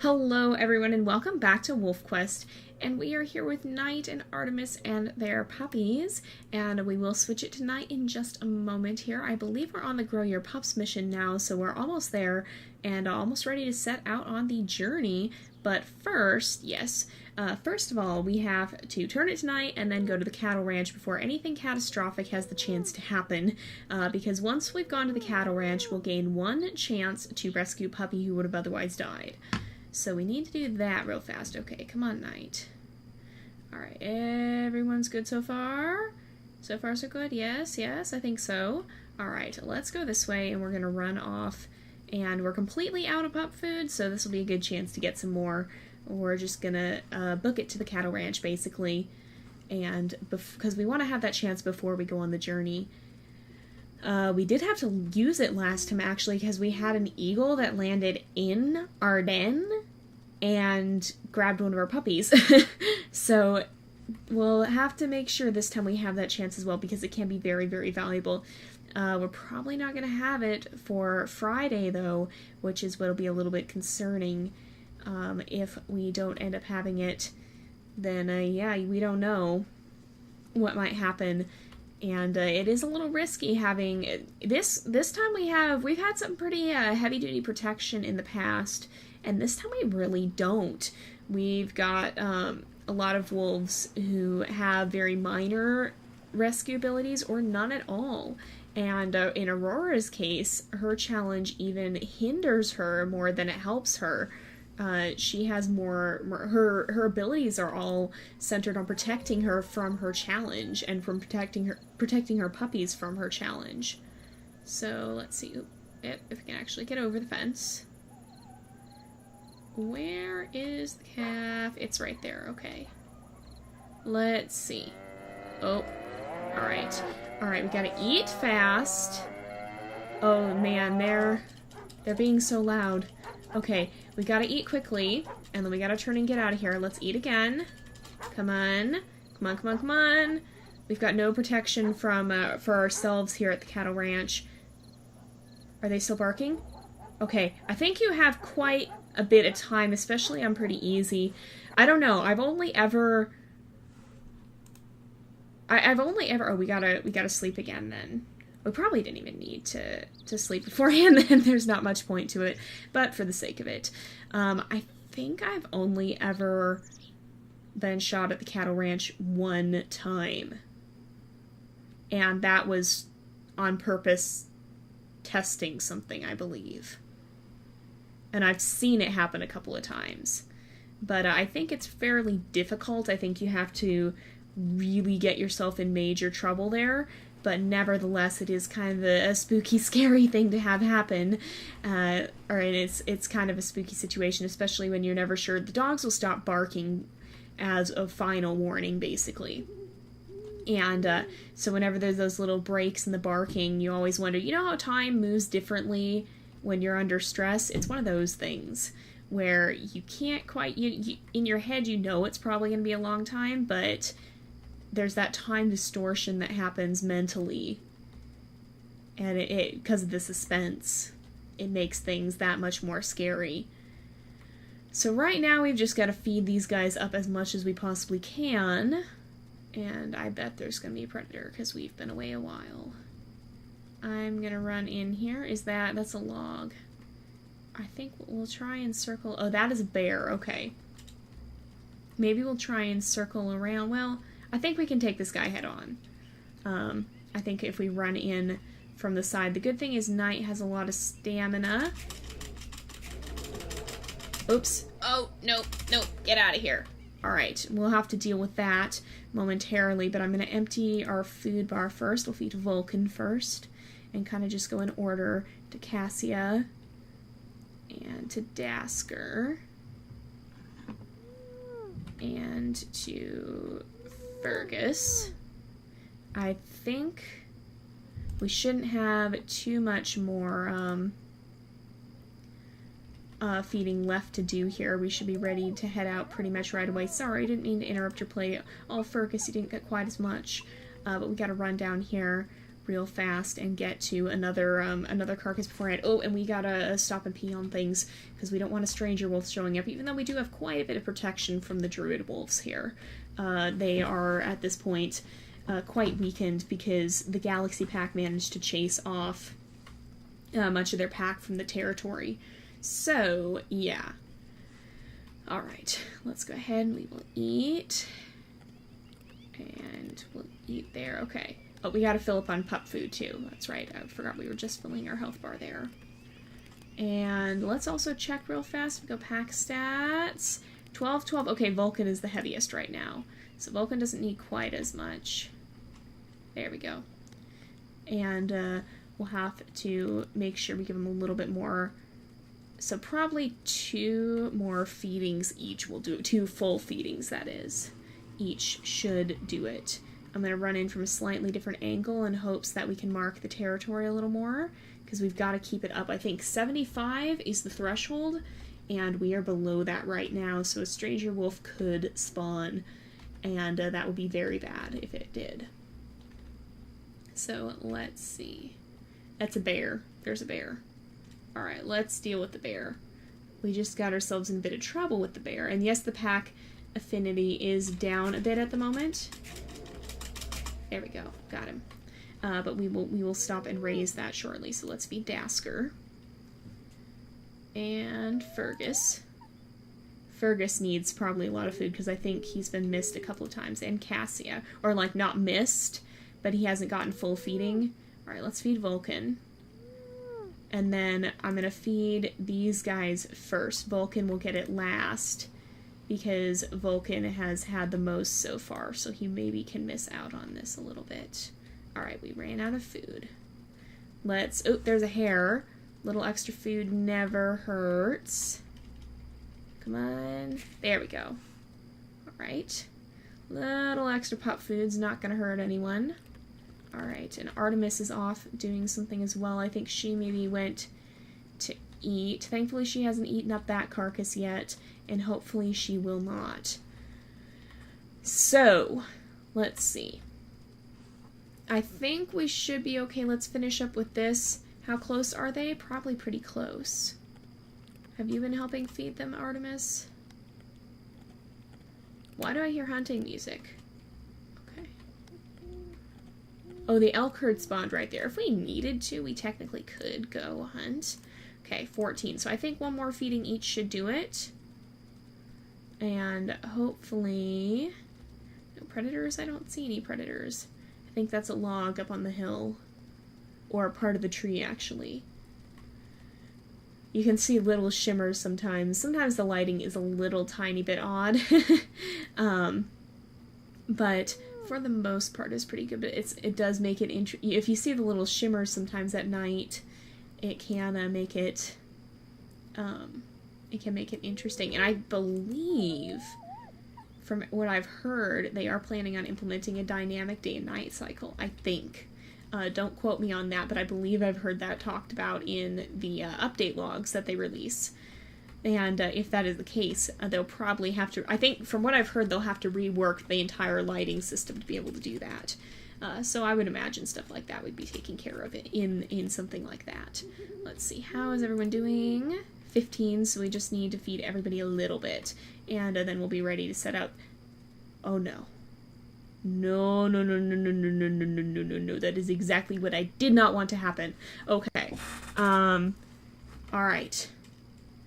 Hello everyone and welcome back to WolfQuest, and we are here with Knight and Artemis and their puppies, and we will switch it to Knight in just a moment here. I believe we're on the Grow Your Pups mission now, so we're almost there and almost ready to set out on the journey. But first, first of all, we have to turn it to night and then go to the cattle ranch before anything catastrophic has the chance to happen, because once we've gone to the cattle ranch, we'll gain one chance to rescue a puppy who would have otherwise died. So we need to do that real fast. Okay, come on, Knight. Alright, everyone's good so far? So far so good? Yes, I think so. Alright, let's go this way and we're going to run off. And we're completely out of pup food, so this will be a good chance to get some more. We're just going to book it to the cattle ranch, basically. And because we want to have that chance before we go on the journey. We did have to use it last time, actually, because we had an eagle that landed in our den and grabbed one of our puppies. So we'll have to make sure this time we have that chance as well, because it can be very, very valuable. We're probably not going to have it for Friday, though, which is what'll be a little bit concerning. If we don't end up having it, then, yeah, we don't know what might happen. And it is a little risky having this time. We've had some pretty heavy-duty protection in the past, and this time we really don't. We've got a lot of wolves who have very minor rescue abilities or none at all. And in Aurora's case, her challenge even hinders her more than it helps her. She has her abilities are all centered on protecting her from her challenge and from protecting her puppies from her challenge. So let's see if we can actually get over the fence. Where is the calf? It's right there. Okay. Let's see. Oh, all right, we gotta eat fast. Oh man, they're being so loud. Okay, we gotta eat quickly, and then we gotta turn and get out of here. Let's eat again. Come on. Come on. We've got no protection for ourselves here at the cattle ranch. Are they still barking? Okay, I think you have quite a bit of time, especially on pretty easy. I don't know, I've only ever, oh, we gotta sleep again then. We probably didn't even need to sleep beforehand, then there's not much point to it, but for the sake of it. I think I've only ever been shot at the cattle ranch one time. And that was on purpose testing something, I believe. And I've seen it happen a couple of times. But I think it's fairly difficult. I think you have to really get yourself in major trouble there. But nevertheless, it is kind of a spooky, scary thing to have happen. And it's kind of a spooky situation, especially when you're never sure. The dogs will stop barking as a final warning, basically. And so whenever there's those little breaks in the barking, you always wonder, you know how time moves differently when you're under stress? It's one of those things where you can't quite, you in your head you know it's probably going to be a long time, but there's that time distortion that happens mentally, and it because of the suspense, it makes things that much more scary. So right now we've just got to feed these guys up as much as we possibly can, and I bet there's going to be a predator because we've been away a while. I'm going to run in here. That's a log. I think we'll try and circle. Oh, that is a bear. Okay. Maybe we'll try and circle around. Well, I think we can take this guy head on. I think if we run in from the side. The good thing is Knight has a lot of stamina. Oops. Oh, nope. Get out of here. Alright, we'll have to deal with that momentarily, but I'm going to empty our food bar first. We'll feed Vulcan first, and kind of just go in order to Cassia, and to Dasker, and to Fergus. I think we shouldn't have too much more feeding left to do here. We should be ready to head out pretty much right away. Sorry, I didn't mean to interrupt your play. Oh, Fergus, you didn't get quite as much. But we gotta run down here. real fast and get to another carcass beforehand. Oh, and we gotta stop and pee on things because we don't want a stranger wolf showing up, even though we do have quite a bit of protection from the Druid wolves here. They are, at this point, quite weakened because the Galaxy Pack managed to chase off much of their pack from the territory. So, yeah. Alright, let's go ahead and we will eat. And we'll eat there. Okay. Oh, we gotta fill up on pup food, too. That's right. I forgot we were just filling our health bar there. And let's also check real fast. We go pack stats. 12, 12. Okay, Vulcan is the heaviest right now. So Vulcan doesn't need quite as much. There we go. And we'll have to make sure we give him a little bit more. So probably 2 more feedings each will do it. 2 full feedings, that is. Each should do it. I'm going to run in from a slightly different angle in hopes that we can mark the territory a little more, because we've got to keep it up. I think 75 is the threshold, and we are below that right now, so a stranger wolf could spawn, and that would be very bad if it did. So let's see. That's a bear. There's a bear. Alright, let's deal with the bear. We just got ourselves in a bit of trouble with the bear, and yes, the pack affinity is down a bit at the moment. There we go, got him. But we will stop and raise that shortly. So let's feed Dasker. And Fergus. Fergus needs probably a lot of food because I think he's been missed a couple of times. And Cassia. Or like not missed, but he hasn't gotten full feeding. Alright, let's feed Vulcan. And then I'm going to feed these guys first. Vulcan will get it last, because Vulcan has had the most so far, so he maybe can miss out on this a little bit. Alright, we ran out of food. Let's... Oh, there's a heir. Little extra food never hurts. Come on. There we go. Alright. Little extra pup food's not gonna hurt anyone. Alright, and Artemis is off doing something as well. I think she maybe went to eat. Thankfully she hasn't eaten up that carcass yet, and hopefully she will not. So, let's see. I think we should be okay. Let's finish up with this. How close are they? Probably pretty close. Have you been helping feed them, Artemis? Why do I hear hunting music? Okay. Oh, the elk herd spawned right there. If we needed to, we technically could go hunt. Okay, 14. So I think 1 more feeding each should do it. And hopefully... No predators? I don't see any predators. I think that's a log up on the hill. Or part of the tree, actually. You can see little shimmers sometimes. Sometimes the lighting is a little tiny bit odd. But for the most part it's pretty good. But it does make it interesting. If you see the little shimmers sometimes at night, it can make it... it can make it interesting. And I believe, from what I've heard, they are planning on implementing a dynamic day and night cycle, I think. Don't quote me on that, but I believe I've heard that talked about in the update logs that they release. And if that is the case, they'll probably have to... I think, from what I've heard, they'll have to rework the entire lighting system to be able to do that. So I would imagine stuff like that would be taken care of in something like that. Let's see, how is everyone doing? 15, so we just need to feed everybody a little bit. And then we'll be ready to set out... Oh no. No, no, no, no, no, no, no, no, no, no, no, no. That is exactly what I did not want to happen. Okay. Alright.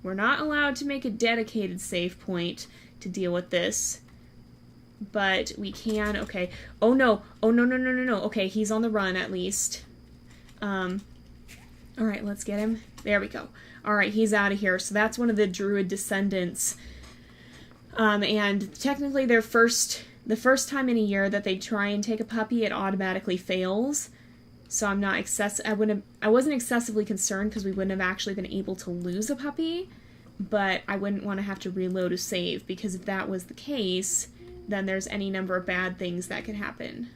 We're not allowed to make a dedicated save point to deal with this. But we can, okay. Oh no. Oh no, no, no, no, no. Okay, he's on the run at least. Alright, let's get him. There we go. Alright, he's out of here. So that's one of the Druid descendants. And technically the first time in a year that they try and take a puppy, it automatically fails. So I'm not I wasn't excessively concerned because we wouldn't have actually been able to lose a puppy, but I wouldn't want to have to reload a save, because if that was the case, then there's any number of bad things that could happen.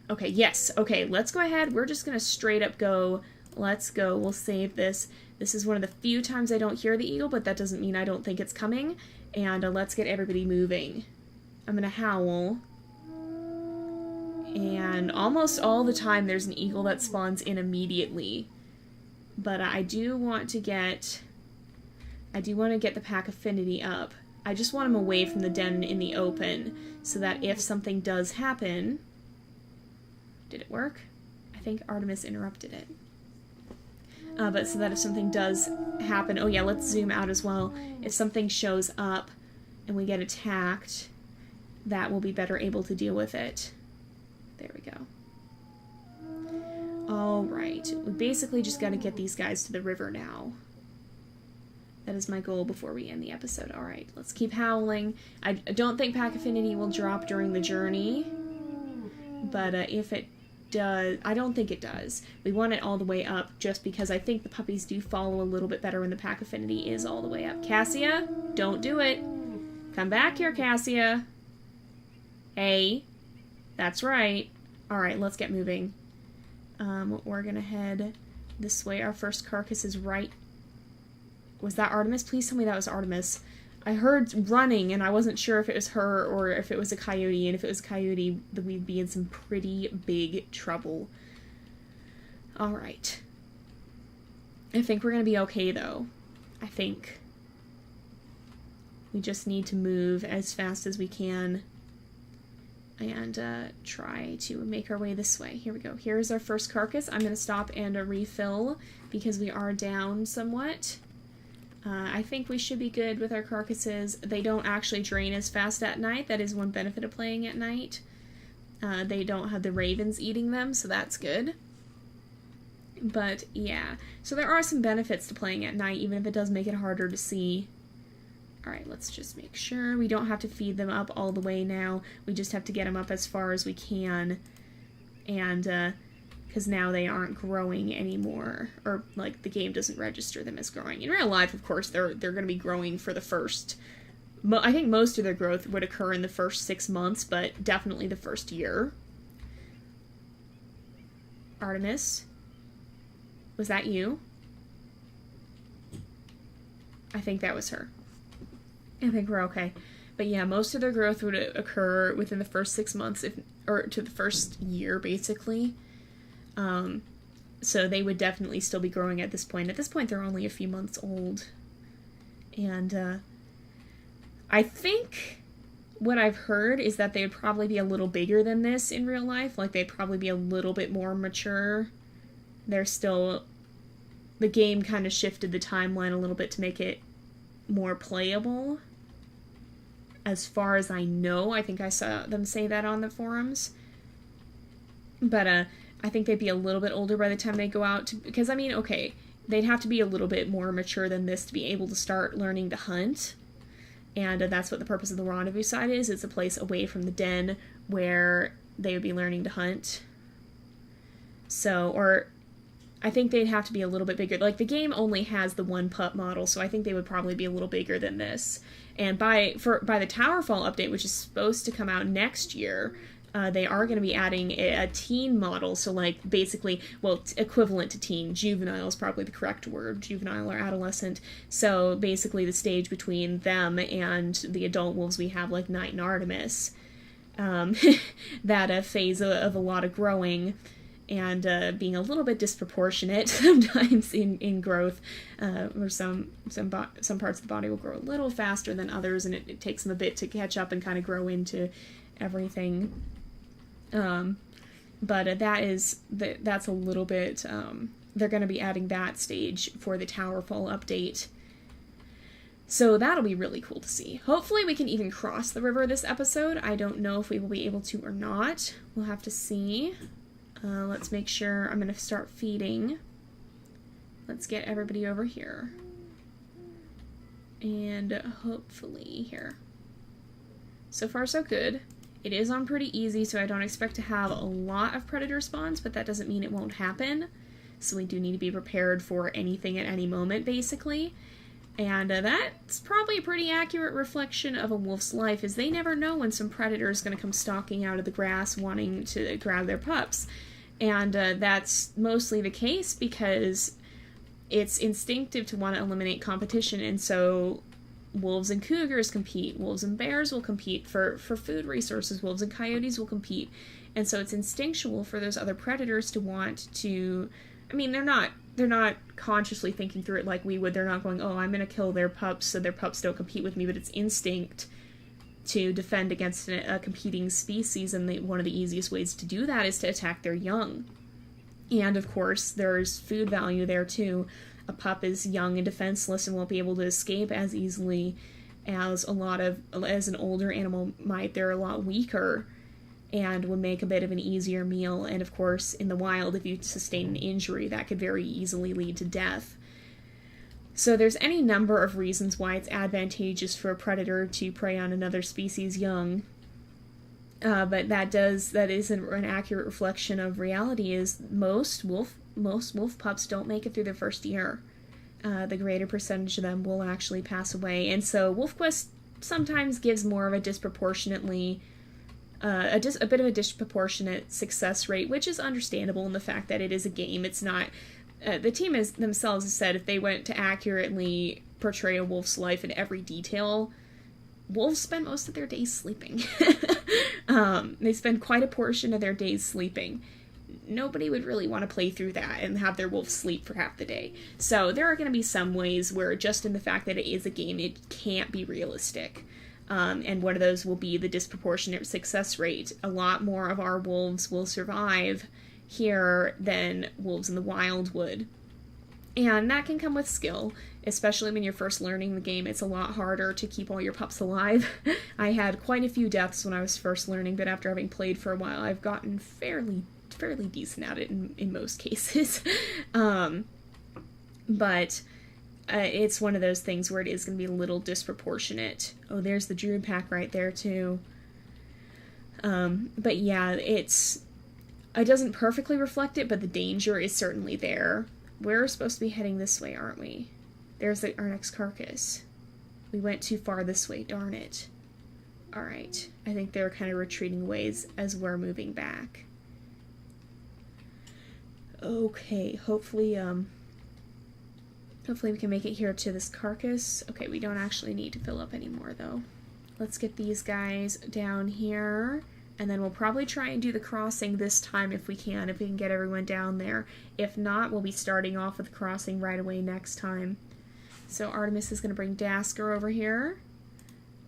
Okay, yes. Okay, let's go ahead. We're just going to straight up go. Let's go. We'll save this. This is one of the few times I don't hear the eagle, but that doesn't mean I don't think it's coming. And let's get everybody moving. I'm going to howl. And almost all the time there's an eagle that spawns in immediately. But I do want to get the pack affinity up. I just want him away from the den in the open, so that if something does happen... Did it work? I think Artemis interrupted it. But so that if something does happen... Oh yeah, let's zoom out as well. If something shows up and we get attacked, that will be better able to deal with it. There we go. Alright, we basically just gotta get these guys to the river now. That is my goal before we end the episode. Alright, let's keep howling. I don't think pack affinity will drop during the journey, but if it does, I don't think it does. We want it all the way up just because I think the puppies do follow a little bit better when the pack affinity is all the way up. Cassia, don't do it. Come back here, Cassia. Hey, that's right. Alright, let's get moving. We're gonna head this way. Our first carcass is right. Was that Artemis? Please tell me that was Artemis. I heard running, and I wasn't sure if it was her or if it was a coyote, and if it was a coyote, then we'd be in some pretty big trouble. Alright. I think we're gonna be okay, though. I think. We just need to move as fast as we can and try to make our way this way. Here we go. Here's our first carcass. I'm gonna stop and refill because we are down somewhat. I think we should be good with our carcasses. They don't actually drain as fast at night. That is one benefit of playing at night. They don't have the ravens eating them, so that's good. But, yeah. So there are some benefits to playing at night, even if it does make it harder to see. Alright, let's just make sure. We don't have to feed them up all the way now. We just have to get them up as far as we can. And, because now they aren't growing anymore, or like the game doesn't register them as growing. In real life, of course, they're going to be growing for the first. I think most of their growth would occur in the first 6 months, but definitely the first year. Artemis, was that you? I think that was her. I think we're okay. But yeah, most of their growth would occur within the first 6 months, or to the first year, basically. So they would definitely still be growing at this point. At this point, they're only a few months old. And, I think what I've heard is that they would probably be a little bigger than this in real life. Like, they'd probably be a little bit more mature. They're still... The game kind of shifted the timeline a little bit to make it more playable. As far as I know, I think I saw them say that on the forums. But, I think they'd be a little bit older by the time they go out to, because, I mean, okay, they'd have to be a little bit more mature than this to be able to start learning to hunt. And that's what the purpose of the rendezvous site is. It's a place away from the den where they would be learning to hunt. So, or I think they'd have to be a little bit bigger. Like, the game only has the one pup model, so I think they would probably be a little bigger than this. And by the Towerfall update, which is supposed to come out next year, they are going to be adding a teen model, so like basically, well, equivalent to teen. Juvenile is probably the correct word, juvenile or adolescent. So basically the stage between them and the adult wolves we have, like Night and Artemis. That phase of a lot of growing and being a little bit disproportionate sometimes in growth, where some parts of the body will grow a little faster than others, and it takes them a bit to catch up and kind of grow into everything. But that's a little bit, they're going to be adding that stage for the Towerfall update. So that'll be really cool to see. Hopefully we can even cross the river this episode. I don't know if we will be able to or not. We'll have to see. Let's make sure. I'm going to start feeding. Let's get everybody over here. And hopefully here. So far so good. It is on pretty easy, so I don't expect to have a lot of predator spawns, but that doesn't mean it won't happen. So we do need to be prepared for anything at any moment, basically. And that's probably a pretty accurate reflection of a wolf's life, is they never know when some predator is going to come stalking out of the grass wanting to grab their pups. And that's mostly the case because it's instinctive to want to eliminate competition, and so wolves and cougars compete, wolves and bears will compete for food resources, wolves and coyotes will compete, And so it's instinctual for those other predators to want to, I mean, they're not consciously thinking through it like we would. They're not going, oh, I'm going to kill their pups so their pups don't compete with me, but it's instinct to defend against a competing species, and one of the easiest ways to do that is to attack their young. And of course, there's food value there too. A pup is young and defenseless and won't be able to escape as easily as an older animal might. They're a lot weaker and would make a bit of an easier meal. And of course, in the wild, if you sustain an injury, that could very easily lead to death. So there's any number of reasons why it's advantageous for a predator to prey on another species young. But that is an accurate reflection of reality. Is most wolf pups don't make it through their first year. The greater percentage of them will actually pass away, and so WolfQuest sometimes gives more of a disproportionately a bit of a disproportionate success rate, which is understandable in the fact that it is a game. It's not. The team themselves has said if they went to accurately portray a wolf's life in every detail, wolves spend most of their days sleeping. They spend quite a portion of their days sleeping. Nobody would really want to play through that and have their wolf sleep for half the day. So there are going to be some ways where just in the fact that it is a game, it can't be realistic. And one of those will be the disproportionate success rate. A lot more of our wolves will survive here than wolves in the wild would. And that can come with skill, especially when you're first learning the game. It's a lot harder to keep all your pups alive. I had quite a few deaths when I was first learning, but after having played for a while, I've gotten fairly decent at it in most cases. But it's one of those things where it is going to be a little disproportionate. Oh, there's the Druid pack right there, too. But yeah, it doesn't perfectly reflect it, but the danger is certainly there. We're supposed to be heading this way, aren't we? There's our next carcass. We went too far this way, darn it. Alright, I think they're kind of retreating ways as we're moving back. Okay, hopefully we can make it here to this carcass. Okay, we don't actually need to fill up anymore, though. Let's get these guys down here. And then we'll probably try and do the crossing this time if we can get everyone down there. If not, we'll be starting off with the crossing right away next time. So Artemis is going to bring Dasker over here.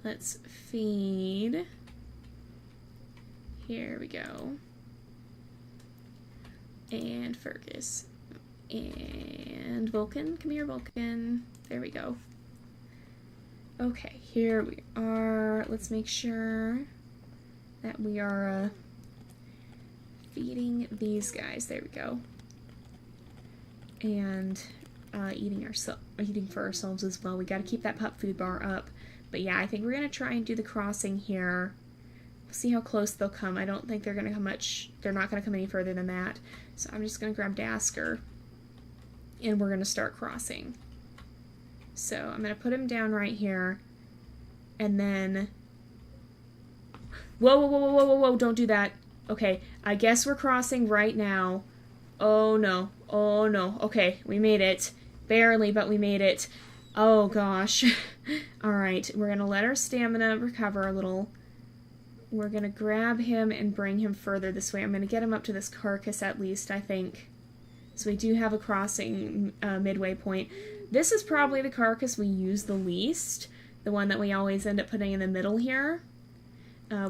Let's feed. Here we go. And Fergus. And Vulcan. Come here, Vulcan. There we go. Okay, here we are. Let's make sure that we are feeding these guys. There we go. And eating for ourselves as well. We got to keep that pup food bar up. But yeah, I think we're going to try and do the crossing here. See how close they'll come. I don't think they're going to come much. They're not going to come any further than that. So I'm just going to grab Dasker. And we're going to start crossing. So I'm going to put him down right here. And then... Whoa, whoa, whoa, whoa, whoa, whoa, don't do that. Okay, I guess we're crossing right now. Oh, no. Oh, no. Okay, we made it. Barely, but we made it. Oh, gosh. Alright, we're going to let our stamina recover a little. We're going to grab him and bring him further this way. I'm going to get him up to this carcass at least, I think. So we do have a crossing midway point. This is probably the carcass we use the least. The one that we always end up putting in the middle here.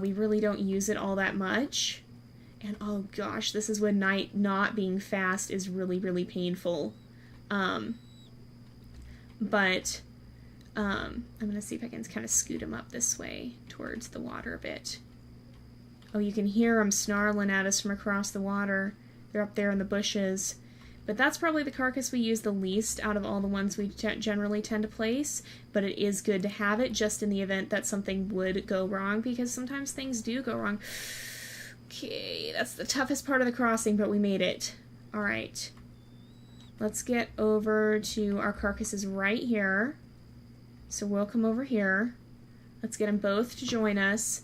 We really don't use it all that much. And oh gosh, this is when night not being fast is really, really painful. But I'm going to see if I can kind of scoot him up this way towards the water a bit. Oh, you can hear them snarling at us from across the water. They're up there in the bushes. But that's probably the carcass we use the least out of all the ones we generally tend to place. But it is good to have it just in the event that something would go wrong, because sometimes things do go wrong. Okay, that's the toughest part of the crossing, but we made it. Alright. Let's get over to our carcasses right here. So we'll come over here. Let's get them both to join us.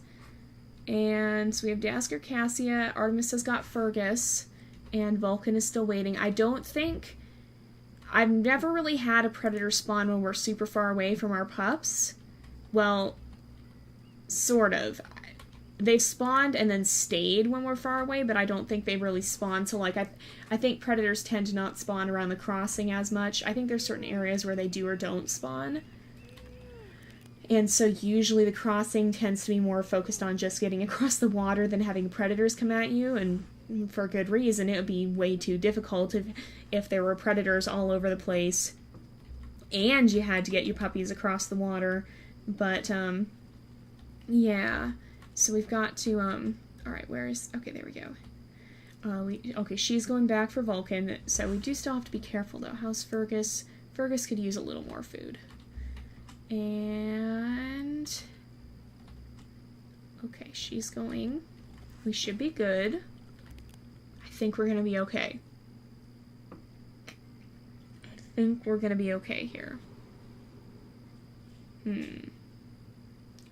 And so we have Dasker, Cassia, Artemis has got Fergus, and Vulcan is still waiting. I've never really had a predator spawn when we're super far away from our pups. Well, sort of. they've spawned and then stayed when we're far away, but I don't think they really spawn. So, like, I think predators tend to not spawn around the crossing as much. I think there's certain areas where they do or don't spawn. And so usually the crossing tends to be more focused on just getting across the water than having predators come at you, and for good reason. It would be way too difficult if there were predators all over the place and you had to get your puppies across the water. But, yeah. So we've got to, alright, okay, there we go. Okay, she's going back for Vulcan, so we do still have to be careful, though. How's Fergus? Fergus could use a little more food. And... okay, she's going. We should be good. I think we're gonna be okay. I think we're gonna be okay here.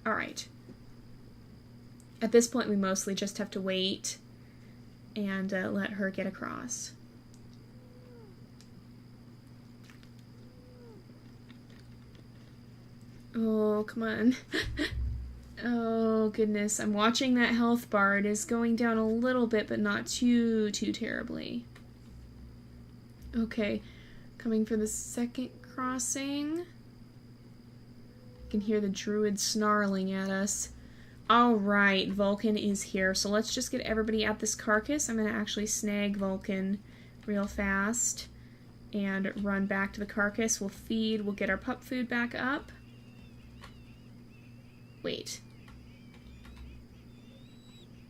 Alright. At this point, we mostly just have to wait and let her get across. Oh, come on. Oh, goodness. I'm watching that health bar. It is going down a little bit, but not too terribly. Okay. Coming for the second crossing. You can hear the Druid snarling at us. Alright, Vulcan is here. So let's just get everybody at this carcass. I'm going to actually snag Vulcan real fast and run back to the carcass. We'll feed. We'll get our pup food back up. Wait.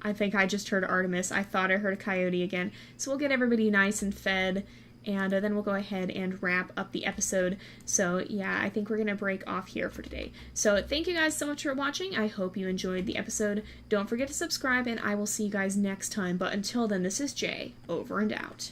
I think I just heard Artemis. I thought I heard a coyote again. So we'll get everybody nice and fed, and then we'll go ahead and wrap up the episode. So yeah, I think we're going to break off here for today. So thank you guys so much for watching. I hope you enjoyed the episode. Don't forget to subscribe, and I will see you guys next time. But until then, this is Jay, over and out.